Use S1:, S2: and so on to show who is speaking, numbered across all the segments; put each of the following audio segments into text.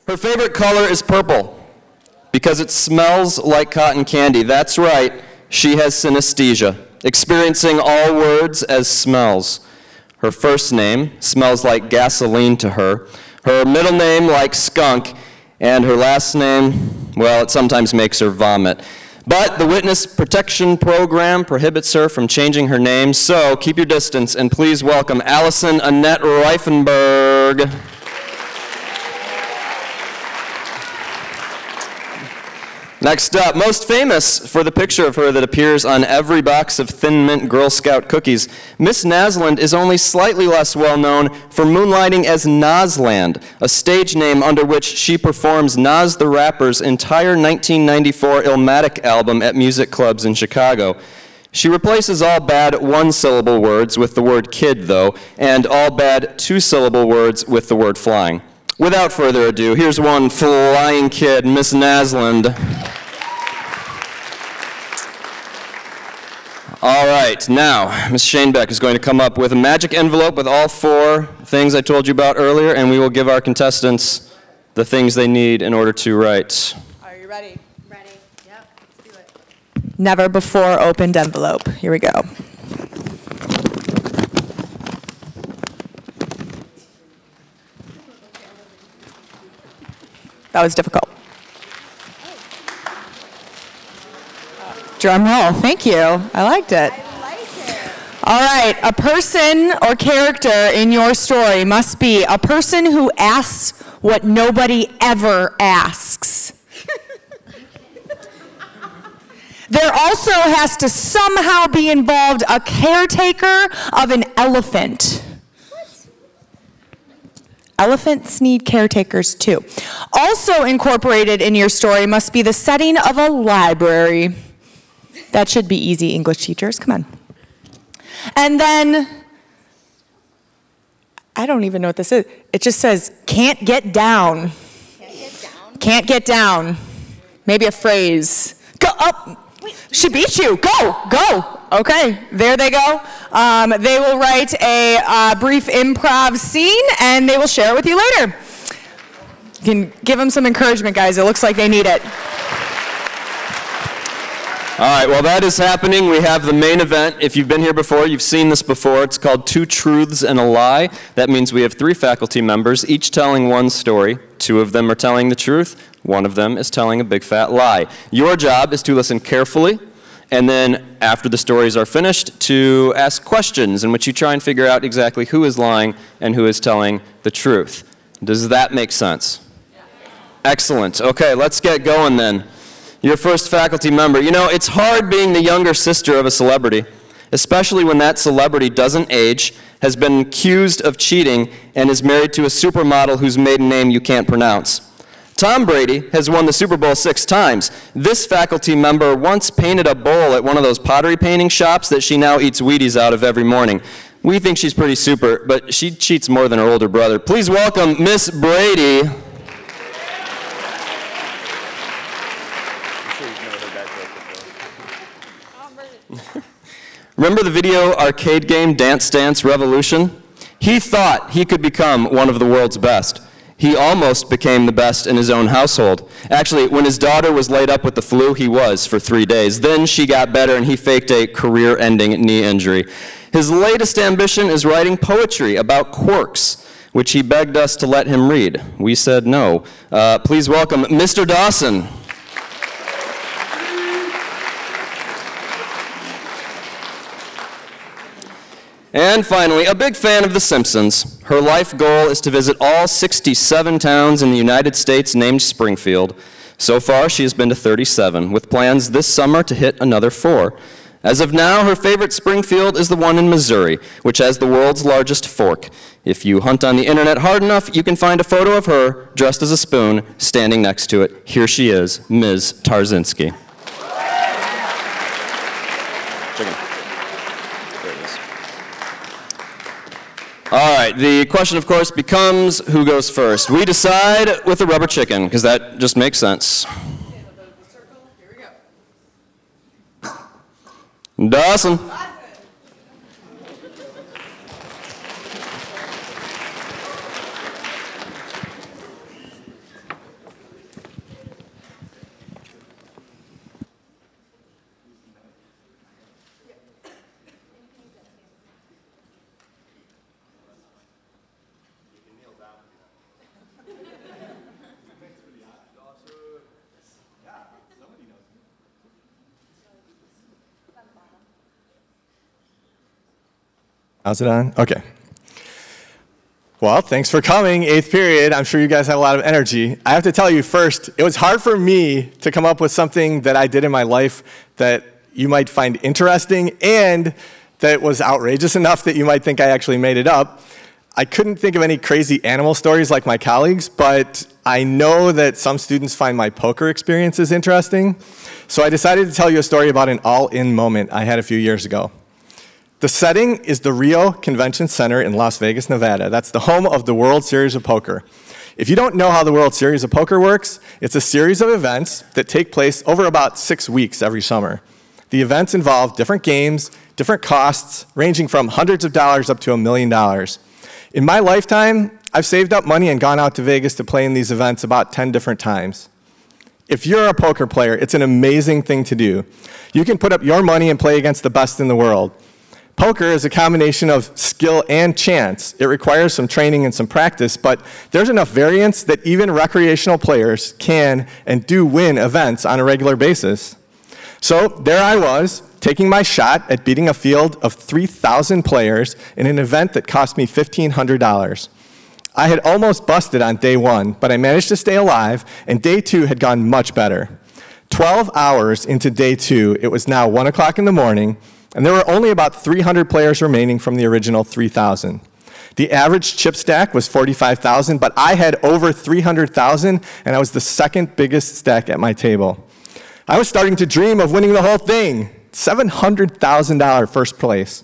S1: Her favorite color is purple because it smells like cotton candy. That's right, she has synesthesia, experiencing all words as smells. Her first name smells like gasoline to her, her middle name like skunk, and her last name, well, it sometimes makes her vomit. But the Witness Protection Program prohibits her from changing her name, so keep your distance and please welcome Allison Annette Reifenberg. Next up, most famous for the picture of her that appears on every box of Thin Mint Girl Scout cookies, Miss Naslund is only slightly less well known for moonlighting as Naslund, a stage name under which she performs Nas the Rapper's entire 1994 Illmatic album at music clubs in Chicago. She replaces all bad one-syllable words with the word kid, though, and all bad two-syllable words with the word flying. Without further ado, here's one flying kid, Miss Naslund. All right, now, Ms. Shanebeck is going to come up with a magic envelope with all 4 things I told you about earlier, and we will give our contestants the things they need in order to write.
S2: Are you ready?
S3: Ready. Yep, let's do it.
S2: Never before opened envelope. Here we go. That was difficult. Drum roll. Thank you. I liked it.
S3: I like it.
S2: All right. A person or character in your story must be a person who asks what nobody ever asks. There also has to somehow be involved a caretaker of an elephant. Elephants need caretakers too. Also incorporated in your story must be the setting of a library. That should be easy, English teachers. Come on. And then, I don't even know what this is. It just says, can't get down.
S3: Can't get down?
S2: Can't get down. Maybe a phrase. Go up. She beat you. Go. Go. Okay. There they go. They will write a brief improv scene, and they will share it with you later. You can give them some encouragement, guys. It looks like they need it.
S1: All right, well, that is happening. We have the main event. If you've been here before, you've seen this before. It's called Two Truths and a Lie. That means we have 3 faculty members, each telling one story. 2 of them are telling the truth. 1 of them is telling a big fat lie. Your job is to listen carefully, and then after the stories are finished, to ask questions in which you try and figure out exactly who is lying and who is telling the truth. Does that make sense? Yeah. Excellent. Okay, let's get going then. Your first faculty member. You know, it's hard being the younger sister of a celebrity, especially when that celebrity doesn't age, has been accused of cheating, and is married to a supermodel whose maiden name you can't pronounce. Tom Brady has won the Super Bowl 6 times. This faculty member once painted a bowl at one of those pottery painting shops that she now eats Wheaties out of every morning. We think she's pretty super, but she cheats more than her older brother. Please welcome Miss Brady. Remember the video arcade game Dance Dance Revolution? He thought he could become one of the world's best. He almost became the best in his own household. Actually, when his daughter was laid up with the flu, he was for 3 days. Then she got better and he faked a career-ending knee injury. His latest ambition is writing poetry about quirks, which he begged us to let him read. We said no. Please welcome Mr. Dawson. And finally, a big fan of The Simpsons. Her life goal is to visit all 67 towns in the United States named Springfield. So far, she has been to 37, with plans this summer to hit another 4. As of now, her favorite Springfield is the one in Missouri, which has the world's largest fork. If you hunt on the internet hard enough, you can find a photo of her, dressed as a spoon, standing next to it. Here she is, Ms. Tarczynski. All right, the question, of course, becomes who goes first. We decide with the rubber chicken, because that just makes sense.
S3: Here we go.
S1: Dawson.
S4: How's it on? Okay. Well, thanks for coming, 8th period. I'm sure you guys have a lot of energy. I have to tell you first, it was hard for me to come up with something that I did in my life that you might find interesting and that was outrageous enough that you might think I actually made it up. I couldn't think of any crazy animal stories like my colleagues, but I know that some students find my poker experiences interesting. So I decided to tell you a story about an all-in moment I had a few years ago. The setting is the Rio Convention Center in Las Vegas, Nevada. That's the home of the World Series of Poker. If you don't know how the World Series of Poker works, it's a series of events that take place over about 6 weeks every summer. The events involve different games, different costs, ranging from hundreds of dollars up to $1 million. In my lifetime, I've saved up money and gone out to Vegas to play in these events about 10 different times. If you're a poker player, it's an amazing thing to do. You can put up your money and play against the best in the world. Poker is a combination of skill and chance. It requires some training and some practice, but there's enough variance that even recreational players can and do win events on a regular basis. So there I was, taking my shot at beating a field of 3,000 players in an event that cost me $1,500. I had almost busted on day 1, but I managed to stay alive, and day 2 had gone much better. 12 hours into day 2, it was now 1 o'clock in the morning, and there were only about 300 players remaining from the original 3,000. The average chip stack was 45,000, but I had over 300,000, and I was the second biggest stack at my table. I was starting to dream of winning the whole thing, $700,000 first place.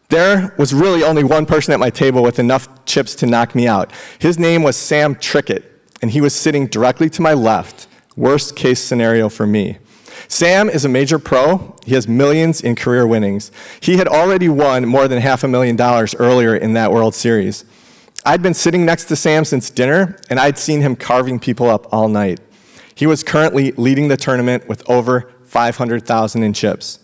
S4: There was really only one person at my table with enough chips to knock me out. His name was Sam Trickett, and he was sitting directly to my left. Worst case scenario for me. Sam is a major pro. He has millions in career winnings. He had already won more than $500,000 earlier in that World Series. I'd been sitting next to Sam since dinner, and I'd seen him carving people up all night. He was currently leading the tournament with over 500,000 in chips.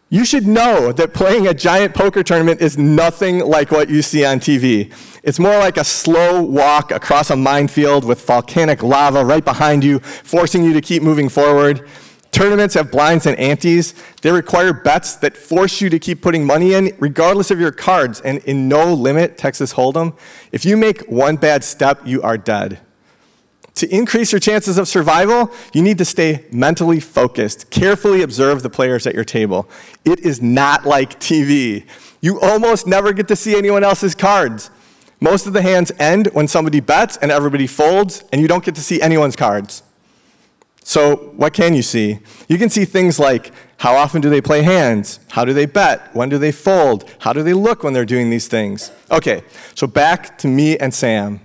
S4: You should know that playing a giant poker tournament is nothing like what you see on TV. It's more like a slow walk across a minefield with volcanic lava right behind you, forcing you to keep moving forward. Tournaments have blinds and antes. They require bets that force you to keep putting money in regardless of your cards. And in No Limit, Texas Hold'em, if you make one bad step, you are dead. To increase your chances of survival, you need to stay mentally focused. Carefully observe the players at your table. It is not like TV. You almost never get to see anyone else's cards. Most of the hands end when somebody bets and everybody folds, and you don't get to see anyone's cards. So what can you see? You can see things like, how often do they play hands? How do they bet? When do they fold? How do they look when they're doing these things? Okay, so back to me and Sam.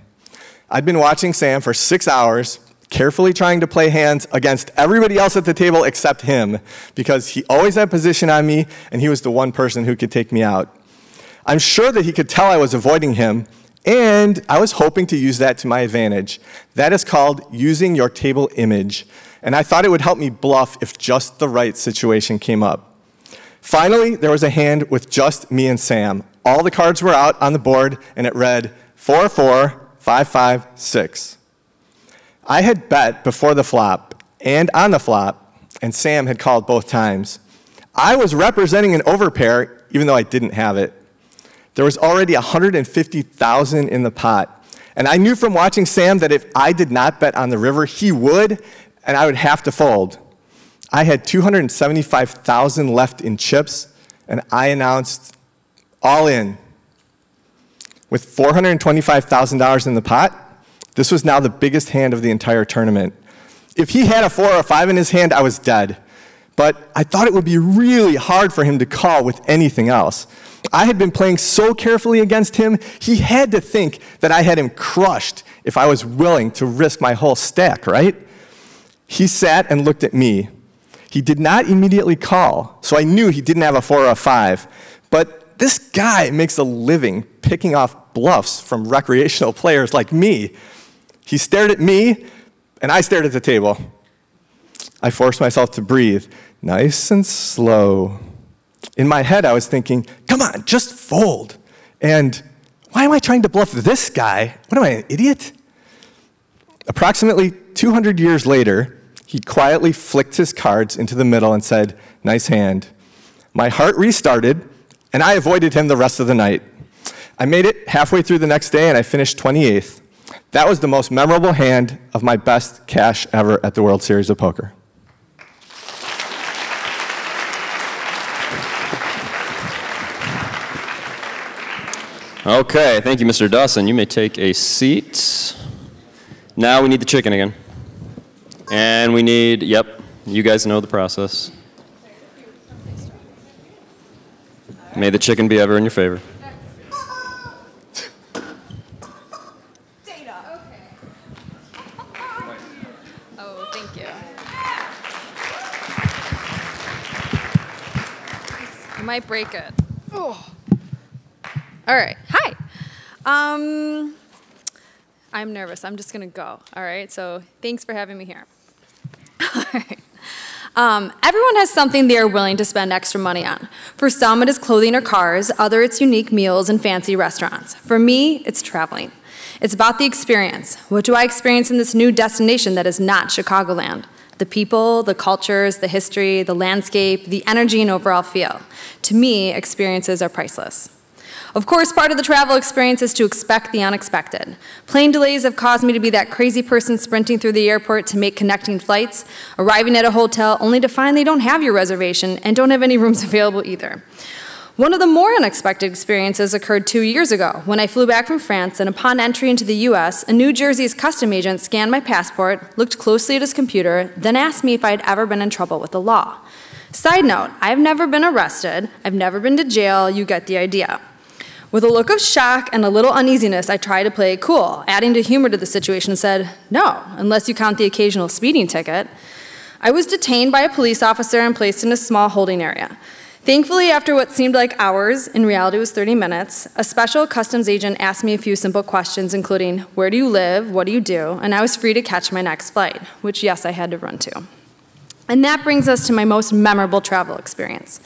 S4: I'd been watching Sam for 6 hours, carefully trying to play hands against everybody else at the table except him, because he always had position on me, and he was the one person who could take me out. I'm sure that he could tell I was avoiding him, and I was hoping to use that to my advantage. That is called using your table image, and I thought it would help me bluff if just the right situation came up. Finally, there was a hand with just me and Sam. All the cards were out on the board, and it read 4-4. 5-5-6. I had bet before the flop and on the flop, and Sam had called both times. I was representing an overpair, even though I didn't have it. There was already 150,000 in the pot, and I knew from watching Sam that if I did not bet on the river, he would, and I would have to fold. I had 275,000 left in chips, and I announced all in. With $425,000 in the pot, this was now the biggest hand of the entire tournament. If he had a 4 or a 5 in his hand, I was dead. But I thought it would be really hard for him to call with anything else. I had been playing so carefully against him, he had to think that I had him crushed if I was willing to risk my whole stack, right? He sat and looked at me. He did not immediately call, so I knew he didn't have a 4 or a 5. But this guy makes a living picking off bluffs from recreational players like me. He stared at me, and I stared at the table. I forced myself to breathe, nice and slow. In my head, I was thinking, come on, just fold. And why am I trying to bluff this guy? What am I, an idiot? Approximately 200 years later, he quietly flicked his cards into the middle and said, nice hand. My heart restarted, and I avoided him the rest of the night. I made it halfway through the next day, and I finished 28th. That was the most memorable hand of my best cash ever at the World Series of Poker.
S1: Okay, thank you, Mr. Dawson. You may take a seat. Now we need the chicken again. And we need, yep, you guys know the process. May the chicken be ever in your favor.
S5: Oh, thank you. I might break it. Oh. All right. Hi. I'm nervous. I'm just going to go. All right. So thanks for having me here. All right. Everyone has something they are willing to spend extra money on. For some, it is clothing or cars. Other, it's unique meals and fancy restaurants. For me, it's traveling. It's about the experience. What do I experience in this new destination that is not Chicagoland? The people, the cultures, the history, the landscape, the energy, and overall feel. To me, experiences are priceless. Of course, part of the travel experience is to expect the unexpected. Plane delays have caused me to be that crazy person sprinting through the airport to make connecting flights, arriving at a hotel only to find they don't have your reservation and don't have any rooms available either. One of the more unexpected experiences occurred 2 years ago when I flew back from France, and upon entry into the US, a New Jersey's custom agent scanned my passport, looked closely at his computer, then asked me if I had ever been in trouble with the law. Side note, I've never been arrested, I've never been to jail, you get the idea. With a look of shock and a little uneasiness, I tried to play it cool, adding to humor to the situation and said, no, unless you count the occasional speeding ticket. I was detained by a police officer and placed in a small holding area. Thankfully, after what seemed like hours, in reality was 30 minutes, a special customs agent asked me a few simple questions, including, where do you live, what do you do, and I was free to catch my next flight, which, yes, I had to run to. And that brings us to my most memorable travel experience.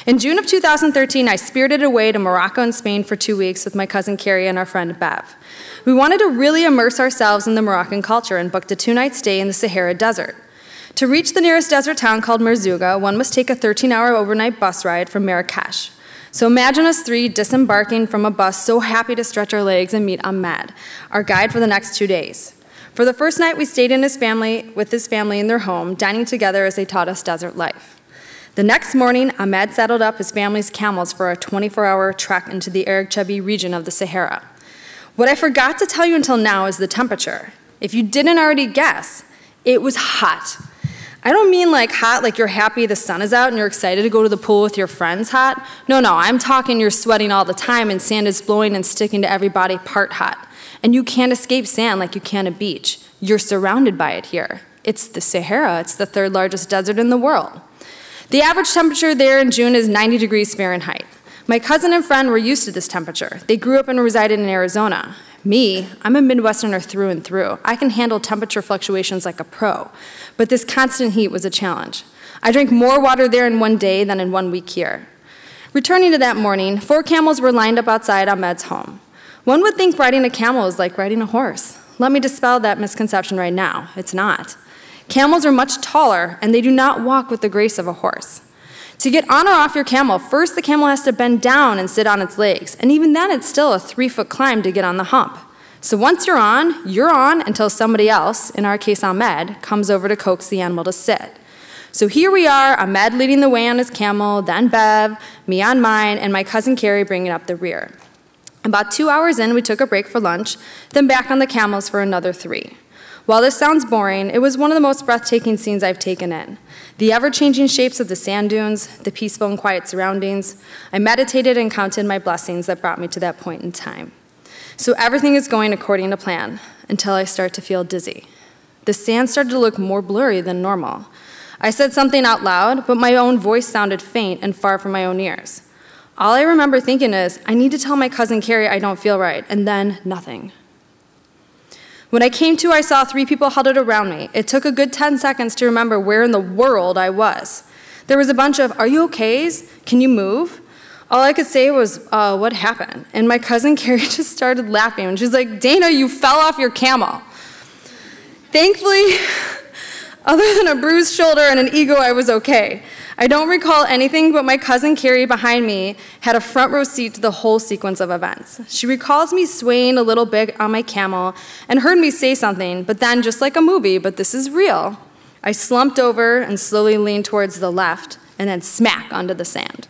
S5: In June of 2013, I spirited away to Morocco and Spain for 2 weeks with my cousin Carrie and our friend Bev. We wanted to really immerse ourselves in the Moroccan culture and booked a 2-night stay in the Sahara Desert. To reach the nearest desert town called Merzouga, one must take a 13-hour overnight bus ride from Marrakesh. So imagine us three disembarking from a bus so happy to stretch our legs and meet Ahmed, our guide for the next 2 days. For the first night, we stayed with his family in their home, dining together as they taught us desert life. The next morning, Ahmed saddled up his family's camels for a 24-hour trek into the arid Chubby region of the Sahara. What I forgot to tell you until now is the temperature. If you didn't already guess, it was hot. I don't mean like hot like you're happy the sun is out and you're excited to go to the pool with your friends hot. No, I'm talking you're sweating all the time and sand is blowing and sticking to every body part hot. And you can't escape sand like you can a beach. You're surrounded by it here. It's the Sahara. It's the 3rd largest desert in the world. The average temperature there in June is 90 degrees Fahrenheit. My cousin and friend were used to this temperature. They grew up and resided in Arizona. Me, I'm a Midwesterner through and through. I can handle temperature fluctuations like a pro, but this constant heat was a challenge. I drank more water there in 1 day than in 1 week here. Returning to that morning, 4 camels were lined up outside Ahmed's home. One would think riding a camel is like riding a horse. Let me dispel that misconception right now. It's not. Camels are much taller, and they do not walk with the grace of a horse. To get on or off your camel, first the camel has to bend down and sit on its legs, and even then it's still a 3-foot climb to get on the hump. So once you're on until somebody else, in our case Ahmed, comes over to coax the animal to sit. So here we are, Ahmed leading the way on his camel, then Bev, me on mine, and my cousin Carrie bringing up the rear. About 2 hours in, we took a break for lunch, then back on the camels for another 3. While this sounds boring, it was one of the most breathtaking scenes I've taken in. The ever-changing shapes of the sand dunes, the peaceful and quiet surroundings. I meditated and counted my blessings that brought me to that point in time. So everything is going according to plan, until I start to feel dizzy. The sand started to look more blurry than normal. I said something out loud, but my own voice sounded faint and far from my own ears. All I remember thinking is, I need to tell my cousin Carrie I don't feel right, and then nothing. When I came to, I saw 3 people huddled around me. It took a good 10 seconds to remember where in the world I was. There was a bunch of, are you okays? Can you move? All I could say was, what happened? And my cousin Carrie just started laughing, and she's like, Dana, you fell off your camel. Thankfully, Other than a bruised shoulder and an ego, I was okay. I don't recall anything, but my cousin Carrie behind me had a front row seat to the whole sequence of events. She recalls me swaying a little bit on my camel and heard me say something, but then, just like a movie, but this is real, I slumped over and slowly leaned towards the left and then smack onto the sand.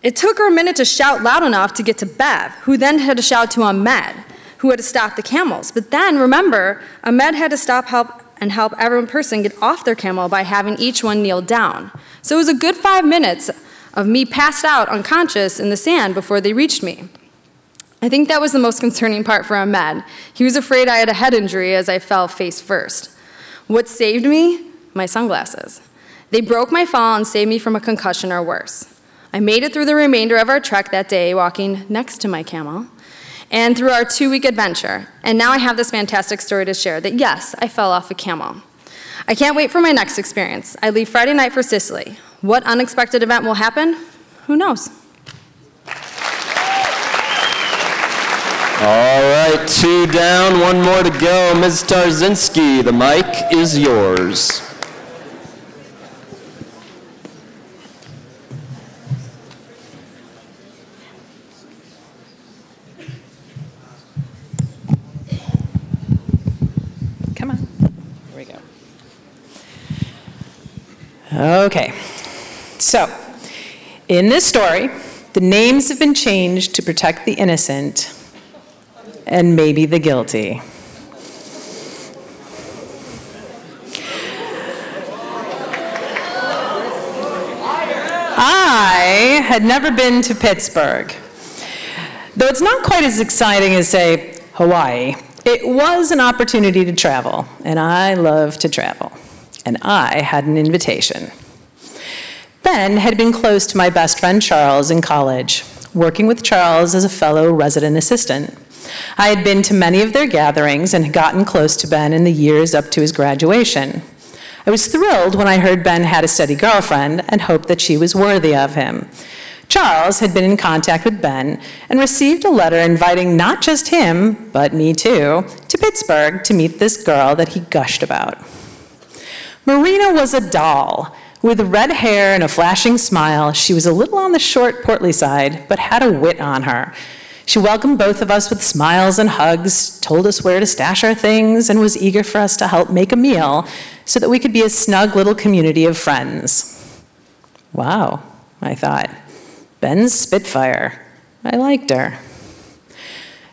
S5: It took her a minute to shout loud enough to get to Bev, who then had to shout to Ahmed, who had to stop the camels. But then, remember, Ahmed had to stop help every person get off their camel by having each one kneel down. So it was a good 5 minutes of me passed out unconscious in the sand before they reached me. I think that was the most concerning part for Ahmed. He was afraid I had a head injury as I fell face first. What saved me? My sunglasses. They broke my fall and saved me from a concussion or worse. I made it through the remainder of our trek that day walking next to my camel and through our 2-week adventure. And now I have this fantastic story to share that yes, I fell off a camel. I can't wait for my next experience. I leave Friday night for Sicily. What unexpected event will happen? Who knows?
S1: All right, 2 down, 1 more to go. Ms. Tarczynski, the mic is yours.
S6: Come on. Here we go. Okay. So, in this story, the names have been changed to protect the innocent and maybe the guilty. I had never been to Pittsburgh. Though it's not quite as exciting as, say, Hawaii, it was an opportunity to travel, and I love to travel. And I had an invitation. Ben had been close to my best friend Charles in college, working with Charles as a fellow resident assistant. I had been to many of their gatherings and had gotten close to Ben in the years up to his graduation. I was thrilled when I heard Ben had a steady girlfriend and hoped that she was worthy of him. Charles had been in contact with Ben and received a letter inviting not just him, but me too, to Pittsburgh to meet this girl that he gushed about. Marina was a doll. With red hair and a flashing smile, she was a little on the short, portly side, but had a wit on her. She welcomed both of us with smiles and hugs, told us where to stash our things, and was eager for us to help make a meal so that we could be a snug little community of friends. Wow, I thought. Ben's Spitfire. I liked her.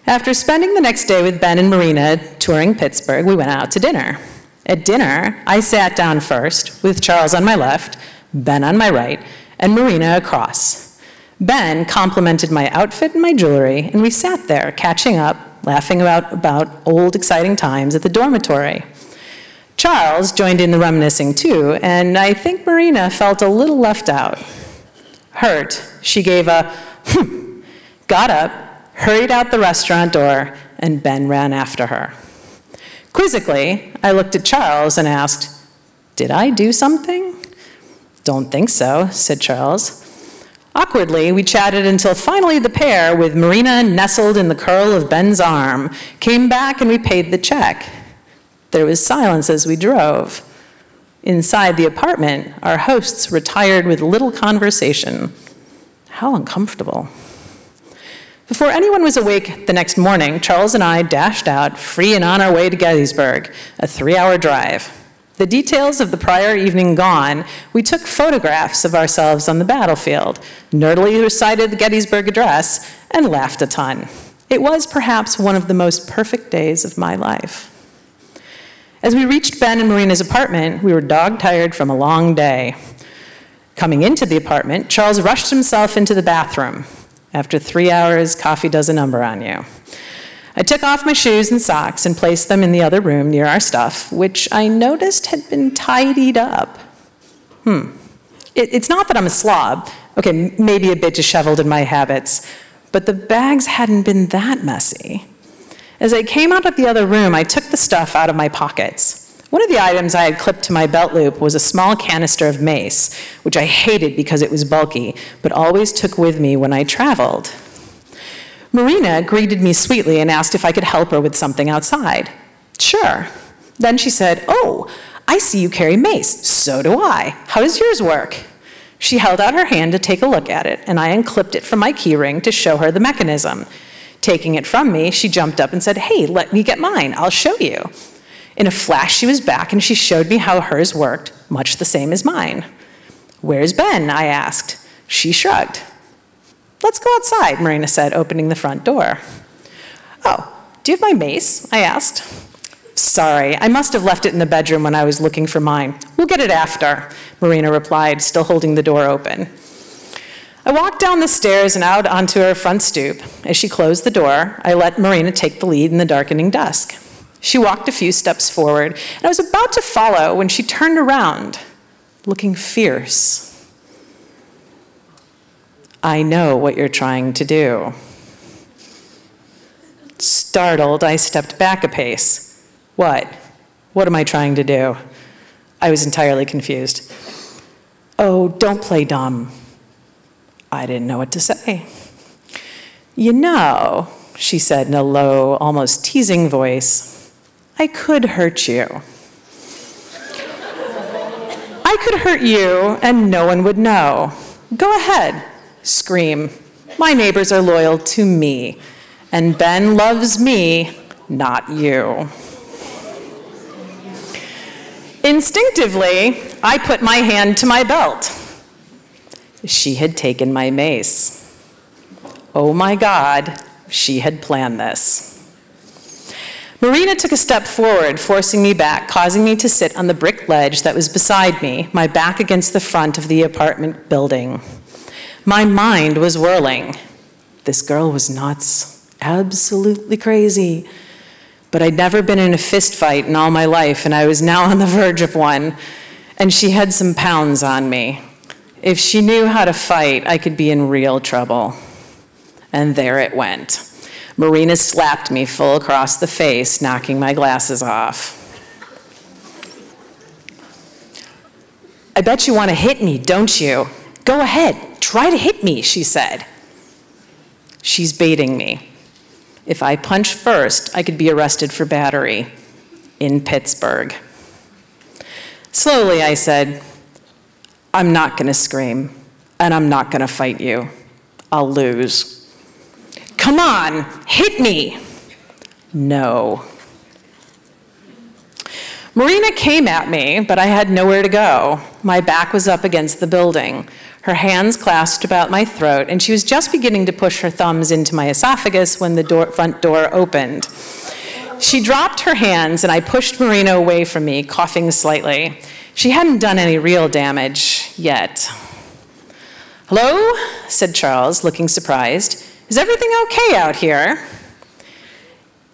S6: After spending the next day with Ben and Marina touring Pittsburgh, we went out to dinner. At dinner, I sat down first, with Charles on my left, Ben on my right, and Marina across. Ben complimented my outfit and my jewelry, and we sat there, catching up, laughing about old, exciting times at the dormitory. Charles joined in the reminiscing too, and I think Marina felt a little left out. Hurt, she gave a got up, hurried out the restaurant door, and Ben ran after her. Quizzically, I looked at Charles and asked, "Did I do something?" "Don't think so," said Charles. Awkwardly, we chatted until finally the pair, with Marina nestled in the curl of Ben's arm, came back and we paid the check. There was silence as we drove. Inside the apartment, our hosts retired with little conversation. How uncomfortable. Before anyone was awake the next morning, Charles and I dashed out, free and on our way to Gettysburg, a 3-hour drive. The details of the prior evening gone, we took photographs of ourselves on the battlefield, nerdily recited the Gettysburg Address, and laughed a ton. It was perhaps one of the most perfect days of my life. As we reached Ben and Marina's apartment, we were dog-tired from a long day. Coming into the apartment, Charles rushed himself into the bathroom. After 3 hours, coffee does a number on you. I took off my shoes and socks and placed them in the other room near our stuff, which I noticed had been tidied up. It's not that I'm a slob. Okay, maybe a bit disheveled in my habits, but the bags hadn't been that messy. As I came out of the other room, I took the stuff out of my pockets. One of the items I had clipped to my belt loop was a small canister of mace, which I hated because it was bulky, but always took with me when I traveled. Marina greeted me sweetly and asked if I could help her with something outside. Sure. Then she said, "Oh, I see you carry mace. So do I. How does yours work? She held out her hand to take a look at it, and I unclipped it from my keyring to show her the mechanism. Taking it from me, she jumped up and said, "Hey, let me get mine. I'll show you." In a flash, she was back, and she showed me how hers worked, much the same as mine. "Where's Ben?" I asked. She shrugged. "Let's go outside," Marina said, opening the front door. "Oh, do you have my mace?" I asked. "Sorry, I must have left it in the bedroom when I was looking for mine. We'll get it after," Marina replied, still holding the door open. I walked down the stairs and out onto her front stoop. As she closed the door, I let Marina take the lead in the darkening dusk. She walked a few steps forward, and I was about to follow when she turned around, looking fierce. "I know what you're trying to do." Startled, I stepped back a pace. "What? What am I trying to do?" I was entirely confused. "Oh, don't play dumb." I didn't know what to say. "You know," she said in a low, almost teasing voice, "I could hurt you. I could hurt you and no one would know. Go ahead, scream. My neighbors are loyal to me, and Ben loves me, not you." Instinctively, I put my hand to my belt. She had taken my mace. Oh my God, she had planned this. Marina took a step forward, forcing me back, causing me to sit on the brick ledge that was beside me, my back against the front of the apartment building. My mind was whirling. This girl was nuts, absolutely crazy. But I'd never been in a fist fight in all my life, and I was now on the verge of one, and she had some pounds on me. If she knew how to fight, I could be in real trouble. And there it went. Marina slapped me full across the face, knocking my glasses off. "I bet you want to hit me, don't you? Go ahead, try to hit me," she said. She's baiting me. If I punch first, I could be arrested for battery in Pittsburgh. Slowly, I said, "I'm not going to scream, and I'm not going to fight you. I'll lose." "Come on, hit me." No. Marina came at me, but I had nowhere to go. My back was up against the building. Her hands clasped about my throat, and she was just beginning to push her thumbs into my esophagus when the front door opened. She dropped her hands, and I pushed Marina away from me, coughing slightly. She hadn't done any real damage yet. "Hello?" said Charles, looking surprised. "Is everything okay out here?"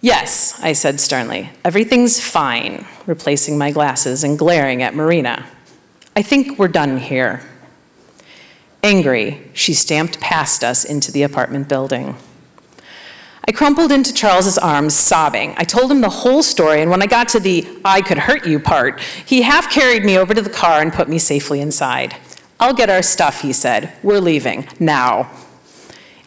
S6: "Yes," I said sternly. "Everything's fine," replacing my glasses and glaring at Marina. "I think we're done here." Angry, she stamped past us into the apartment building. I crumpled into Charles's arms, sobbing. I told him the whole story, and when I got to the "I could hurt you" part, he half carried me over to the car and put me safely inside. "I'll get our stuff," he said. "We're leaving, now."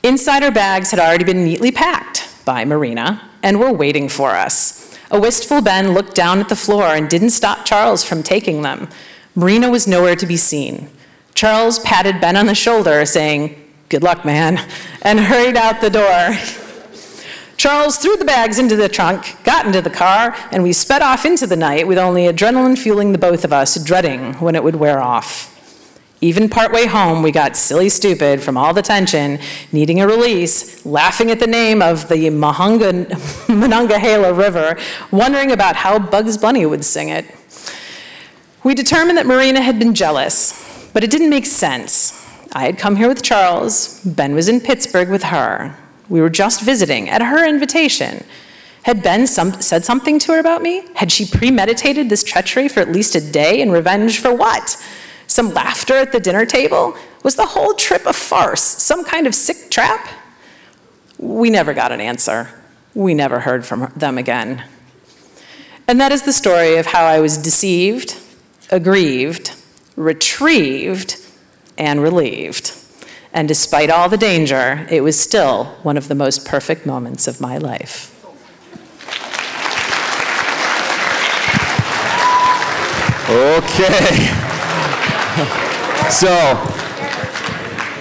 S6: Inside our bags had already been neatly packed by Marina, and were waiting for us. A wistful Ben looked down at the floor and didn't stop Charles from taking them. Marina was nowhere to be seen. Charles patted Ben on the shoulder, saying, "Good luck, man," and hurried out the door. Charles threw the bags into the trunk, got into the car, and we sped off into the night with only adrenaline fueling the both of us, dreading when it would wear off. Even partway home, we got silly stupid from all the tension, needing a release, laughing at the name of the Monongahela River, wondering about how Bugs Bunny would sing it. We determined that Marina had been jealous, but it didn't make sense. I had come here with Charles. Ben was in Pittsburgh with her. We were just visiting at her invitation. Had Ben said something to her about me? Had she premeditated this treachery for at least a day in revenge for what? Some laughter at the dinner table? Was the whole trip a farce, some kind of sick trap? We never got an answer. We never heard from them again. And that is the story of how I was deceived, aggrieved, retrieved, and relieved. And despite all the danger, it was still one of the most perfect moments of my life.
S1: Okay. So,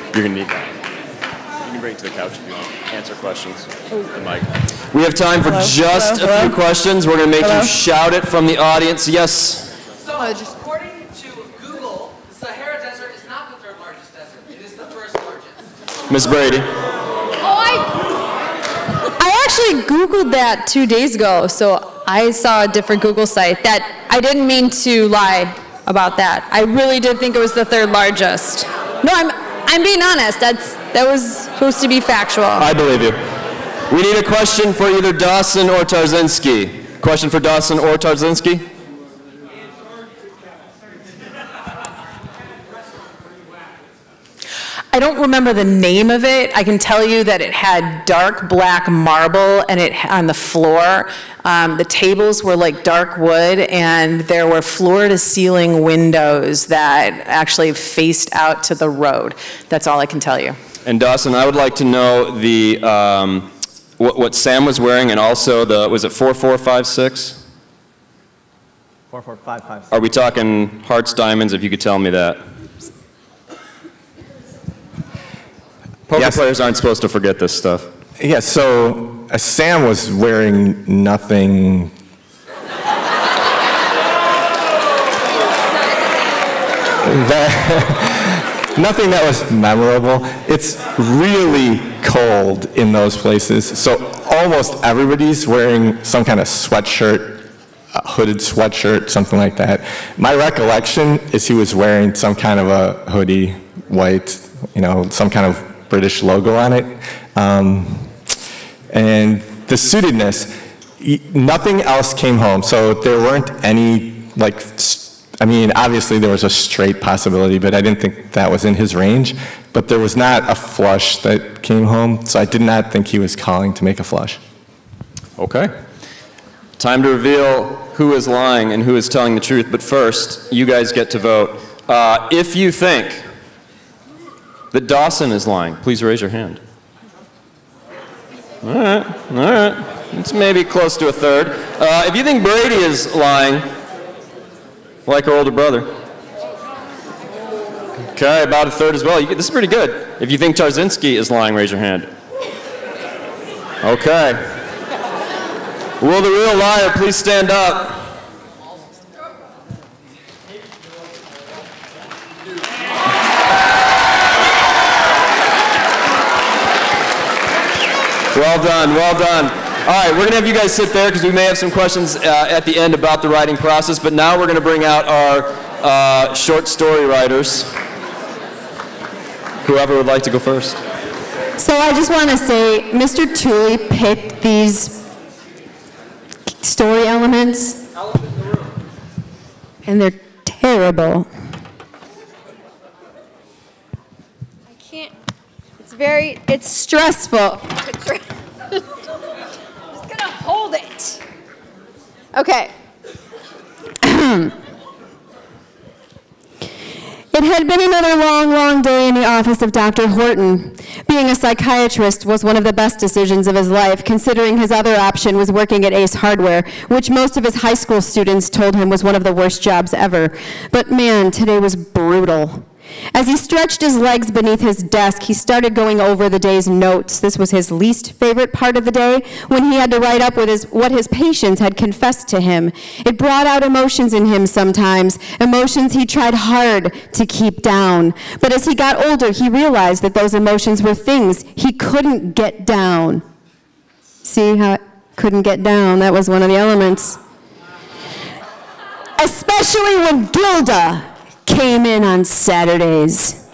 S1: you're going to need that. You can bring it to the couch if you want to answer questions. The mic. We have time for just a few questions. We're going to make you shout it from the audience. Yes?
S7: So, according to Google, the Sahara Desert is not the third largest desert. It is the first largest.
S1: Miss Brady.
S5: I actually Googled that 2 days ago, so I saw a different Google site that I didn't mean to lie about that. I really did think it was the third largest. No, I'm being honest. That was supposed to be factual.
S1: I believe you. We need a question for either Dawson or Tarczynski. Question for Dawson or Tarczynski?
S6: I don't remember the name of it. I can tell you that it had dark black marble and it on the floor. The tables were like dark wood, and there were floor-to-ceiling windows that actually faced out to the road. That's all I can tell you.
S1: And Dawson, I would like to know the what Sam was wearing, and also was it 4456?
S4: 4455.
S1: Are we talking hearts, diamonds? If you could tell me that. Poker players aren't supposed to forget this stuff.
S4: Yeah, so Sam was wearing nothing. Nothing that was memorable. It's really cold in those places, so almost everybody's wearing some kind of sweatshirt, a hooded sweatshirt, something like that. My recollection is he was wearing some kind of a hoodie, white, some kind of British logo on it. And the suitedness, nothing else came home. So there weren't any, obviously there was a straight possibility, but I didn't think that was in his range. But there was not a flush that came home, so I did not think he was calling to make a flush.
S1: Okay. Time to reveal who is lying and who is telling the truth. But first, you guys get to vote. If you think that Dawson is lying, please raise your hand. All right. It's maybe close to a third. If you think Brady is lying, like her older brother. Okay, about a third as well. This is pretty good. If you think Tarczynski is lying, raise your hand. Okay. Will the real liar please stand up? Well done, well done. All right, we're going to have you guys sit there because we may have some questions at the end about the writing process, but now we're going to bring out our short story writers. Whoever would like to go first.
S8: So I just want to say, Mr. Tooley picked these story elements, and they're terrible.
S3: It's stressful. I'm just gonna hold it. Okay.
S8: It had been another long, long day in the office of Dr. Horton. Being a psychiatrist was one of the best decisions of his life, considering his other option was working at Ace Hardware, which most of his high school students told him was one of the worst jobs ever. But man, today was brutal. As he stretched his legs beneath his desk, he started going over the day's notes. This was his least favorite part of the day, when he had to write up what his patients had confessed to him. It brought out emotions in him sometimes, emotions he tried hard to keep down. But as he got older, he realized that those emotions were things he couldn't get down. See how it couldn't get down? That was one of the elements. Especially when Gilda came in on Saturdays.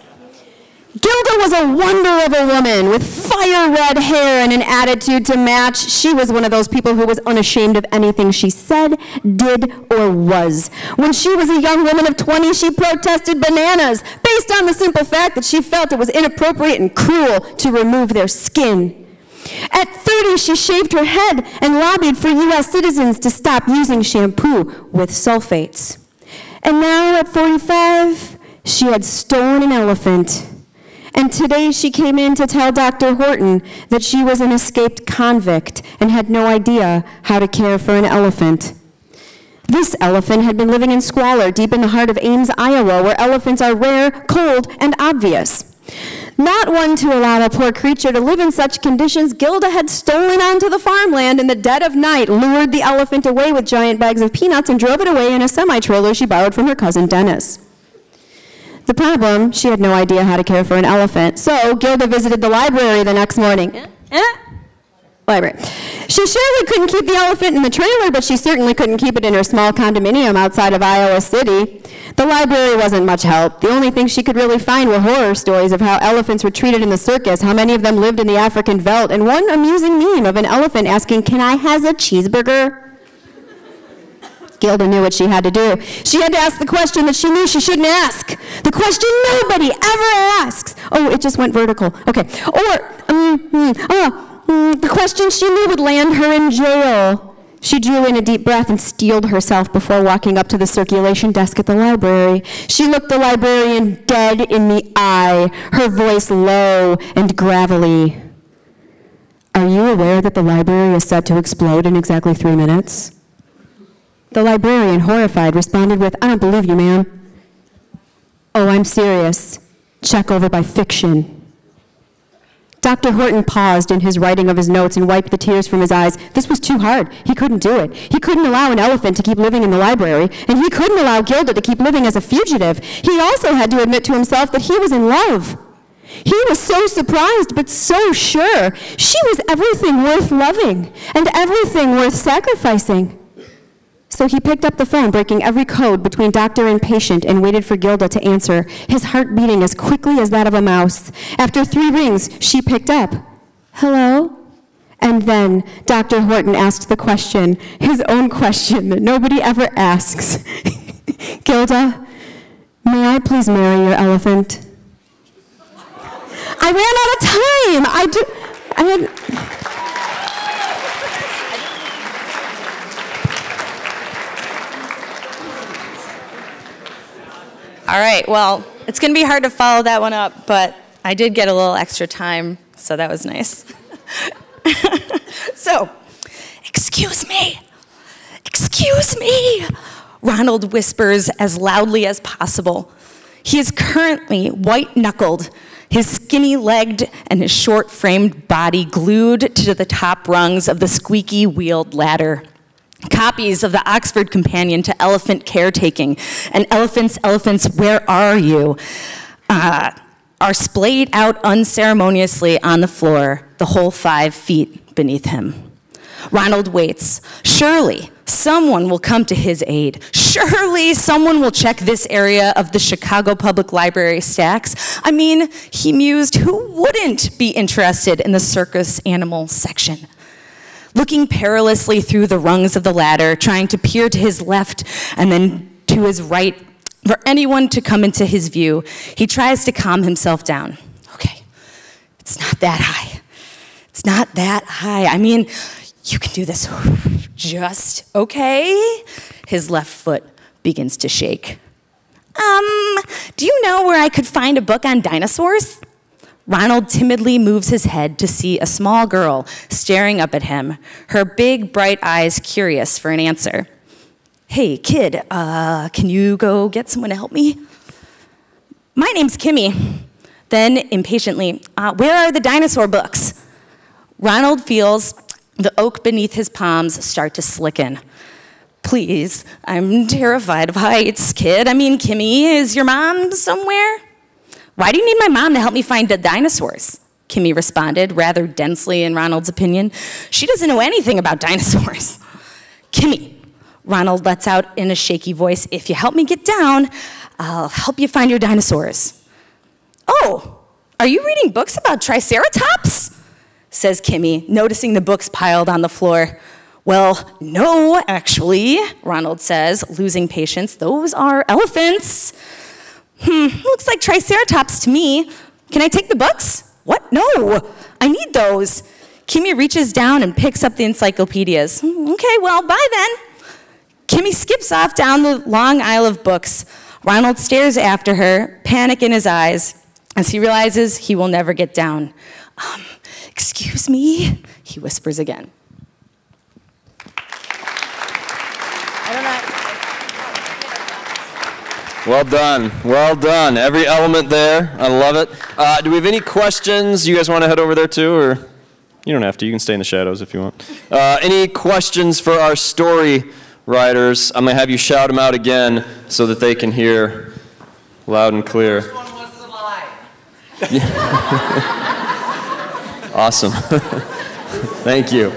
S8: Gilda was a wonder of a woman with fire red hair and an attitude to match. She was one of those people who was unashamed of anything she said, did, or was. When she was a young woman of 20, she protested bananas based on the simple fact that she felt it was inappropriate and cruel to remove their skin. At 30, she shaved her head and lobbied for U.S. citizens to stop using shampoo with sulfates. And now at 45, she had stolen an elephant. And today she came in to tell Dr. Horton that she was an escaped convict and had no idea how to care for an elephant. This elephant had been living in squalor deep in the heart of Ames, Iowa, where elephants are rare, cold, and obvious. Not one to allow a poor creature to live in such conditions, Gilda had stolen onto the farmland in the dead of night, lured the elephant away with giant bags of peanuts, and drove it away in a semi-trailer she borrowed from her cousin Dennis. The problem, she had no idea how to care for an elephant, so Gilda visited the library the next morning. Library. She surely couldn't keep the elephant in the trailer, but she certainly couldn't keep it in her small condominium outside of Iowa City. The library wasn't much help. The only thing she could really find were horror stories of how elephants were treated in the circus, how many of them lived in the African veldt, and one amusing meme of an elephant asking, "Can I has a cheeseburger?" Gilda knew what she had to do. She had to ask the question that she knew she shouldn't ask. The question nobody ever asks. Oh, it just went vertical. Okay. Or, the question she knew would land her in jail. She drew in a deep breath and steeled herself before walking up to the circulation desk at the library. She looked the librarian dead in the eye, her voice low and gravelly. "Are you aware that the library is set to explode in exactly 3 minutes?" The librarian, horrified, responded with, "I don't believe you, ma'am." "Oh, I'm serious. Check over by fiction." Dr. Horton paused in his writing of his notes and wiped the tears from his eyes. This was too hard. He couldn't do it. He couldn't allow an elephant to keep living in the library, and he couldn't allow Gilda to keep living as a fugitive. He also had to admit to himself that he was in love. He was so surprised, but so sure. She was everything worth loving, and everything worth sacrificing. So he picked up the phone, breaking every code between doctor and patient, and waited for Gilda to answer, his heart beating as quickly as that of a mouse. After 3 rings, she picked up. "Hello?" And then Dr. Horton asked the question, his own question that nobody ever asks. "Gilda, may I please marry your elephant?" I ran out of time.
S9: All right, well, it's going to be hard to follow that one up, but I did get a little extra time, so that was nice. So, excuse me, Ronald whispers as loudly as possible. He is currently white-knuckled, his skinny-legged and his short-framed body glued to the top rungs of the squeaky-wheeled ladder. Copies of the Oxford Companion to Elephant Caretaking and Elephants, Where Are You? Are splayed out unceremoniously on the floor, the whole 5 feet beneath him. Ronald waits. Surely someone will come to his aid. Surely someone will check this area of the Chicago Public Library stacks. I mean, he mused, who wouldn't be interested in the circus animal section? Looking perilously through the rungs of the ladder, trying to peer to his left and then to his right for anyone to come into his view, he tries to calm himself down. Okay, it's not that high. It's not that high. I mean, you can do this just okay. His left foot begins to shake. Do you know where I could find a book on dinosaurs? Ronald timidly moves his head to see a small girl staring up at him, her big, bright eyes curious for an answer. Hey, kid, can you go get someone to help me? My name's Kimmy. Then, impatiently, where are the dinosaur books? Ronald feels the oak beneath his palms start to slicken. Please, I'm terrified of heights, kid. I mean, Kimmy, is your mom somewhere? Why do you need my mom to help me find the dinosaurs? Kimmy responded, rather densely in Ronald's opinion. She doesn't know anything about dinosaurs. Kimmy, Ronald lets out in a shaky voice, if you help me get down, I'll help you find your dinosaurs. Oh, are you reading books about triceratops? Says Kimmy, noticing the books piled on the floor. Well, no, actually, Ronald says, losing patience. Those are elephants. Looks like triceratops to me. Can I take the books? What? No, I need those. Kimmy reaches down and picks up the encyclopedias. Okay, well, bye then. Kimmy skips off down the long aisle of books. Ronald stares after her, panic in his eyes, as he realizes he will never get down. Excuse me, he whispers again. I don't know.
S1: Well done. Well done. Every element there. I love it. Do we have any questions? You guys want to head over there too, or you don't have to. You can stay in the shadows if you want. Any questions for our story writers? I'm going to have you shout them out again so that they can hear loud and clear.
S7: The first one was a lie.
S1: Awesome. Thank you.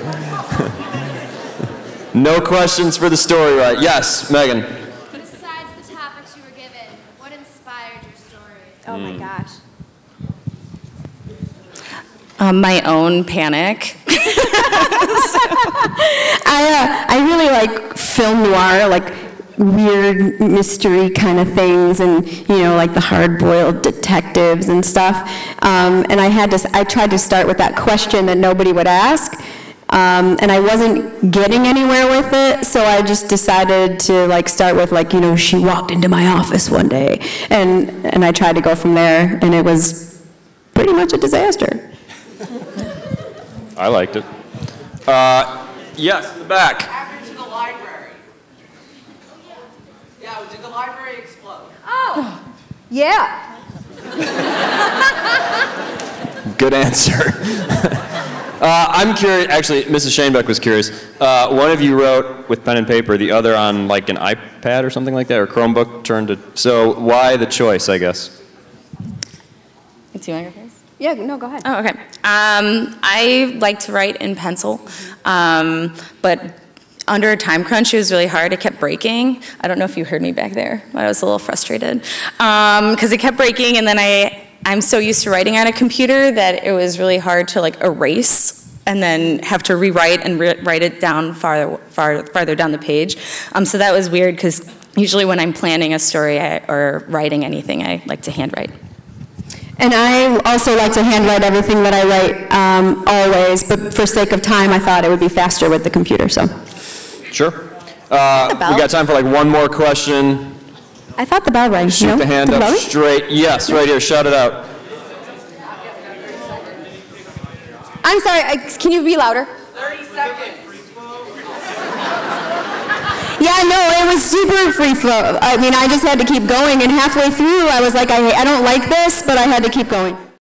S1: No questions for the story writer. Yes, Megan.
S10: Besides the topics you were given, what inspired your story?
S3: Oh my gosh.
S9: My own panic.
S8: I really like film noir, like weird mystery kind of things, and you know, like the hard-boiled detectives and stuff. And I tried to start with that question that nobody would ask, and I wasn't getting anywhere with it, so I just decided to like start with like, you know, she walked into my office one day, and I tried to go from there, and it was pretty much a disaster.
S1: I liked it. Yes, in the back.
S7: After to the library. Yeah, did the library explode?
S3: Oh, yeah.
S1: Good answer. I'm curious, actually, Mrs. Shanebeck was curious. One of you wrote with pen and paper, the other on like an iPad or something like that, or Chromebook turned to, so why the choice, I guess?
S9: Do you want to go first?
S3: Yeah, no, go ahead.
S9: Oh, okay. I like to write in pencil, but under a time crunch, it was really hard. It kept breaking. I don't know if you heard me back there, but I was a little frustrated because it kept breaking, and then I'm so used to writing on a computer that it was really hard to like erase and then have to rewrite and write it down farther down the page. So that was weird because usually when I'm planning a story or writing anything, I like to handwrite.
S8: And I also like to handwrite everything that I write always, but for sake of time, I thought it would be faster with the computer, so.
S1: Sure. We got time for like one more question.
S8: I thought the bell rang.
S1: Shoot the hand up straight. Yes, right here. Shout it out.
S3: I'm sorry, can you be louder?
S7: 30 seconds.
S8: Yeah, no, it was super free flow. I mean, I just had to keep going, and halfway through, I was like, I don't like this, but I had to keep going.